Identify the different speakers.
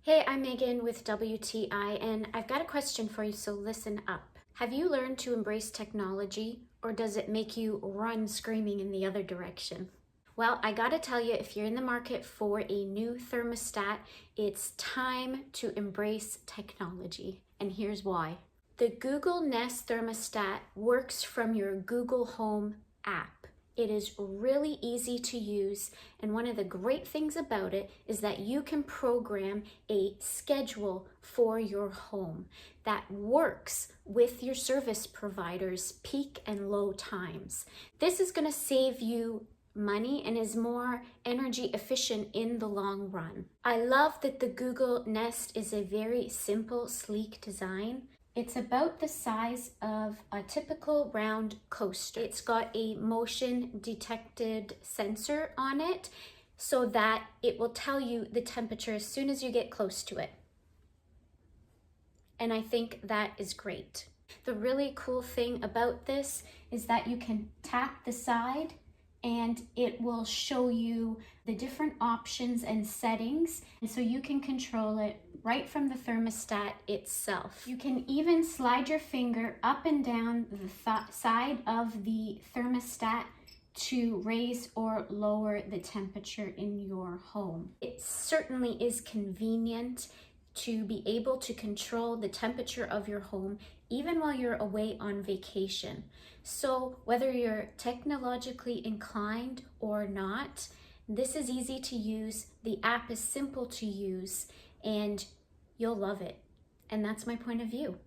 Speaker 1: Hey, I'm Megan with WTI, and I've got a question for you, so listen up. Have you learned to embrace technology, or does it make you run screaming in the other direction? Well, I gotta tell you, if you're in the market for a new thermostat, it's time to embrace technology, and here's why. The Google Nest Thermostat works from your Google Home app. It is really easy to use, and one of the great things about it is that you can program a schedule for your home that works with your service provider's peak and low times. This is going to save you money and is more energy efficient in the long run. I love that the Google Nest is a very simple, sleek design. It's about the size of a typical round coaster. It's got a motion detected sensor on it so that it will tell you the temperature as soon as you get close to it. And I think that is great. The really cool thing about this is that you can tap the side and it will show you the different options and settings, and so you can control it right from the thermostat itself. You can even slide your finger up and down the side of the thermostat to raise or lower the temperature in your home. It certainly is convenient to be able to control the temperature of your home even while you're away on vacation. So whether you're technologically inclined or not, this is easy to use, the app is simple to use, and you'll love it. And that's my point of view.